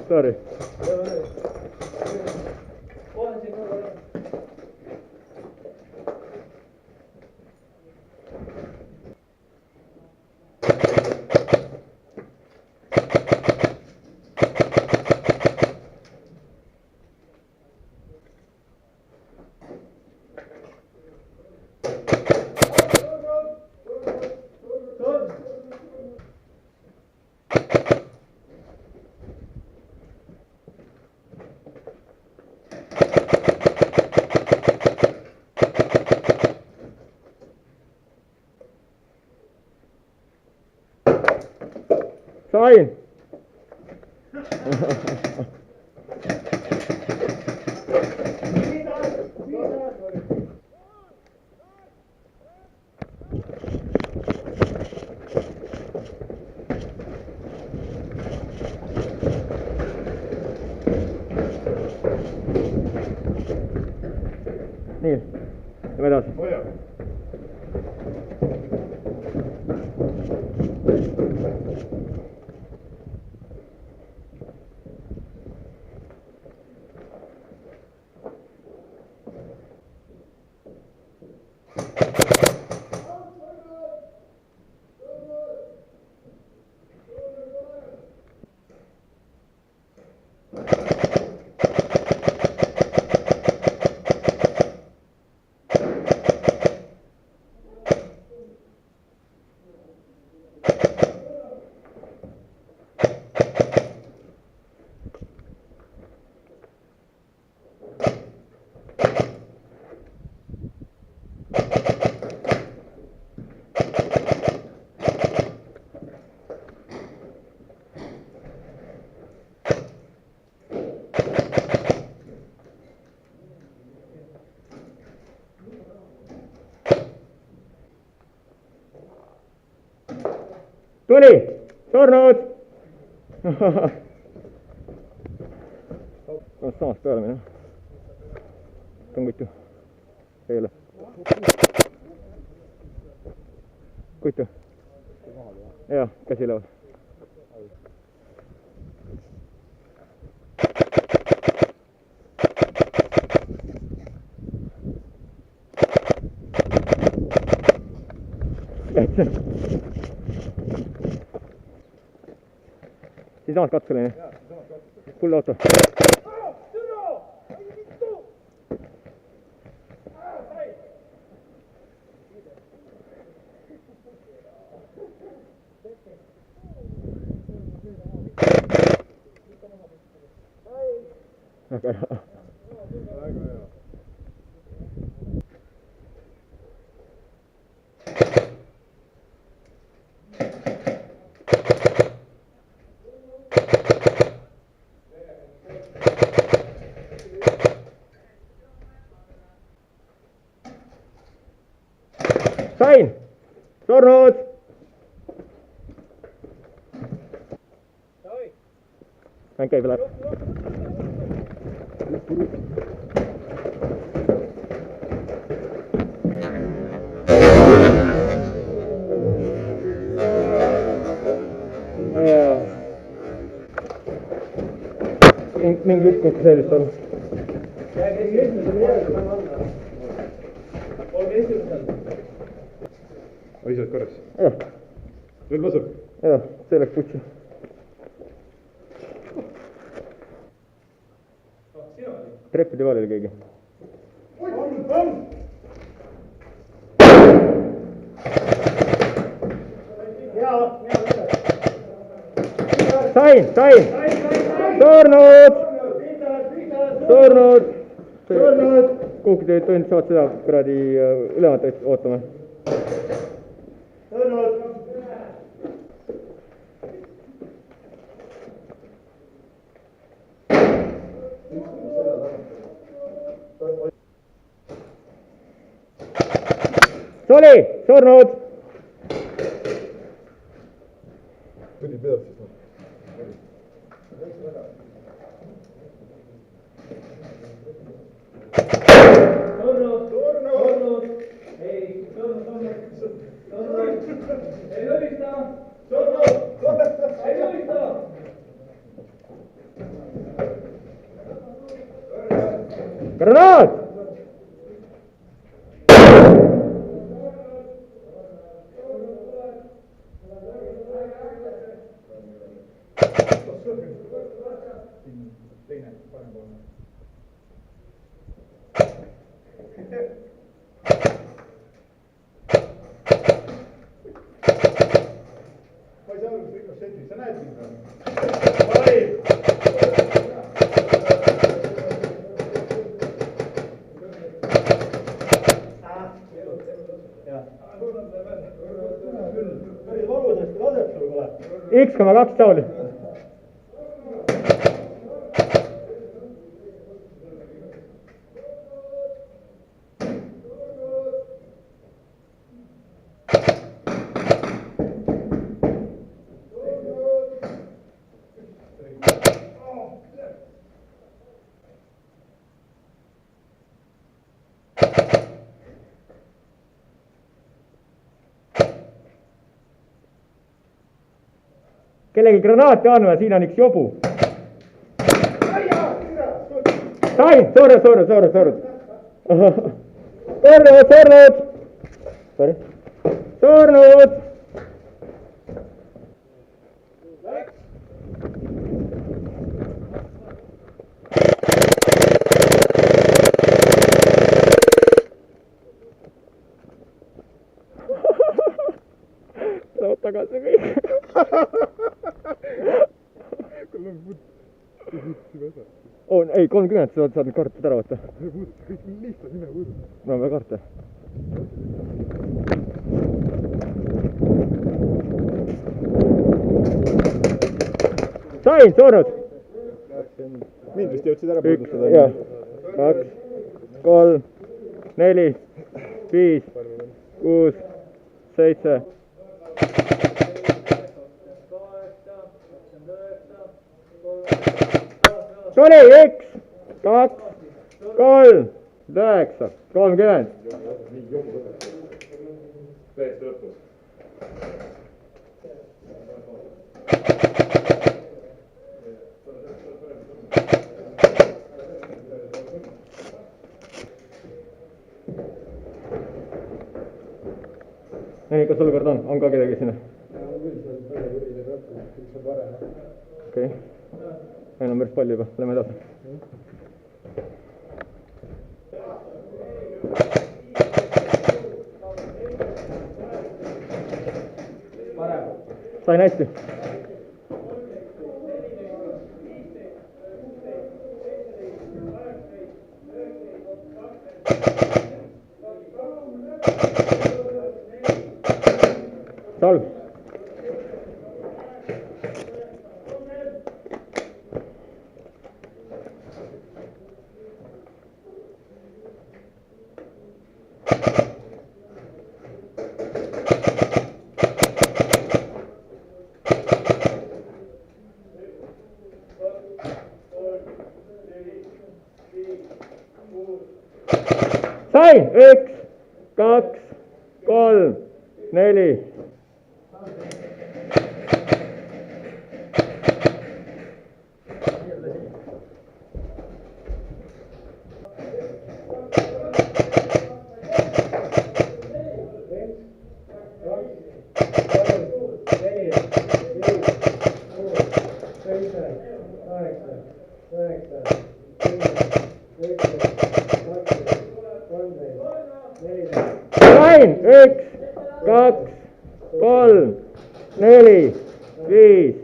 Sorry. Sain! Nii, lähme edasi. Tuli! Surnud! Samast peale minna. Tõngutu. Eile. Kuitu. Jah, käsi üleval. Siis samas katsuline. Full auto. Väga hea. Sain! Surnud! Mäng käib üle. Mingi ükskord sellist on. Oi, sa oled korras? Jah. Veel lasub? Jah, see läks putsi. Treppide peal oli keegi. Sain! Surnud! Kuhugi te tund saad seda kuradi ülevaatajat ootama. Tuli! Surnud! Püdid peal siis. Surnud! Ei lülista! Ei lülista! granaat! teine, parempoolne. ma ei saa aru, kas ikka seti, sa näed mind või? X,2 tauli. Kellegi granaati on või, siin on üks jobu. Sain, surnud. Surnud. Saad tagasi kõik. On, ei, 30, sa saad nüüd kaartid ära võtta. lihtsalt nime puudutab. No me kaarte. Sain, surnud. mind vist jõudsid ära puudustada. Jah, 2, 3, 4, 5, 6, 7. Tuli, X, 2, 3, 9, 30. täiesti lõpus. Ei, kas sul kord on ka kedagi sinna? Okei. Meil on päris palju juba, lähme edasi. Sain hästi. Salv. Sain, 1, 2, 3, 4. Sain, 1, 2, 3, 4, 5.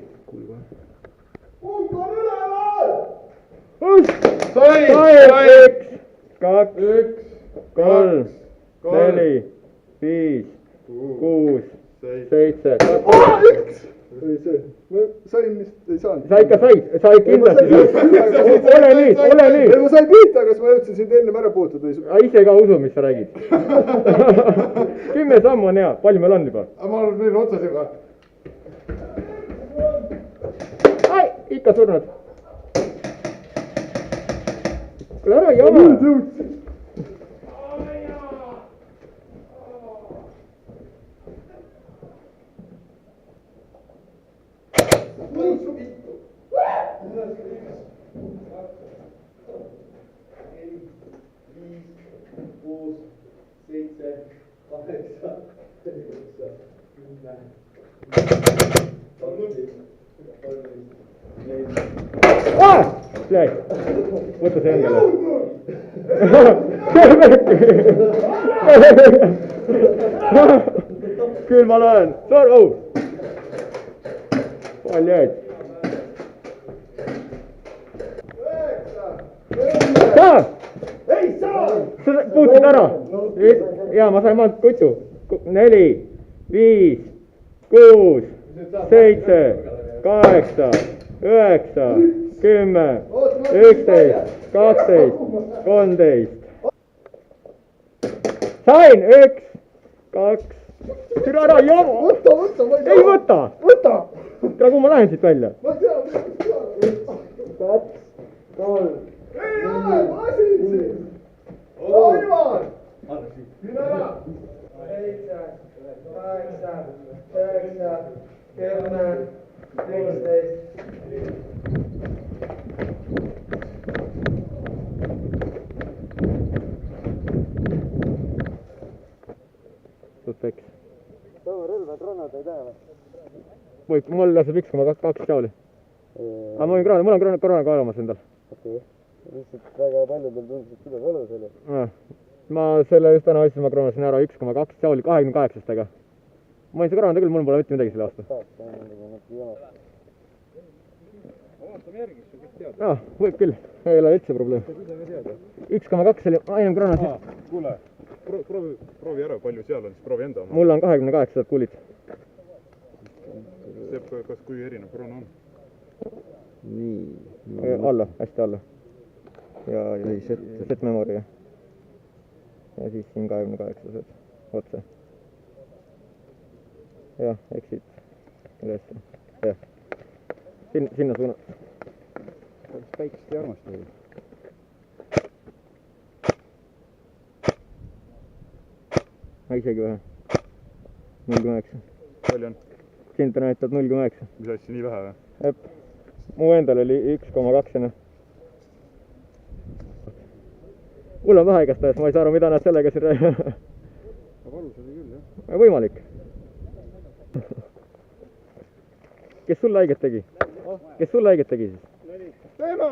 Sain, 1, 2, 3, 4, 5, 6, 7. Oli see. Ma sain vist, ei saanud. Sa ikka said, sa kindlasti said. Ole nüüd. ei, ma sain pihta, kas ma jõudsin sind ennem ära puutuda? Ise ka usu, mis sa räägid. 10 sammu on hea, palju meil on juba? ma olen neil otsas juba. Ai, ikka surnud. Kuule ära jama. jäi, võta see endale. Küll ma loen, palju jäid? Saa! Ei saa! Sa puutid ära? Jaa, ma sain maalt kutsu. 4, 5, 6, 7, 8, 9, 10, 11, 12, 13. Sain! 1, 2. Türa ära, jama! Võta, ma ei saa! Ei võta! Võta! Tere, kuhu ma lähen siit välja? Ma tean, 2, 3. Ei ole, ma lasin sind! Aivar! Mine ära! 7, 8, 9, 10, 11. Suspekt. Sama rõlva kroonad ei tea või? Võib, mul laseb 1,2 jaoli. Aga mul on kroona ka olemas endal. Okei. Lihtsalt väga paljudel tundus, et kuidas valus oli. Ma selle just täna ostsin, ma kroonasin ära 1,2 jaoli 28-stega. Ma olin see kroonada küll, mul pole mitte midagi selle aasta. Vaatame järgi, kas sa kõik tead. Võib küll, ei ole üldse probleem. 1,2 oli ainult kroonasin. Kuule, proovi ära, palju seal on, siis proovi enda oma. Mul on 28 kuulid. Sepp, kas kui erinev kroon on? Nii. Alla, hästi alla. Ja set memory. Ja siis siin 28-sed otse. Jah, exit. Ülesse. Jah. Sinna suuna. Päikest ei armasta ju. Isegi vähe. 0,9. Palju on? Siin ta näitab 0,9. Mis asja, nii vähe või? Jep. Mu endal oli 1,2. Mul on vähe igastahes, ma ei saa aru, mida nad sellega siin räägivad. Valus oli küll, jah. Võimalik. Kes sulle haiget tegi? Kes sulle haiget tegi siis? Tema!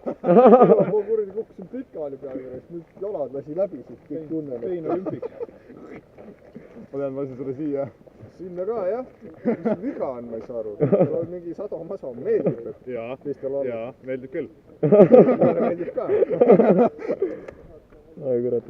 Ma kuradi kukkusin pikali peale juures, nüüd jalad lasi läbi siit kõik tunnel. Teine ümpiks. Ma tean, ma lasin sulle siia. Sinna ka, jah. Mis viga on, ma ei saa aru. Sul on mingi sado-masa, meeldib, et teistel olla. Jaa, meeldib küll. Mulle meeldib ka. Oi kurat.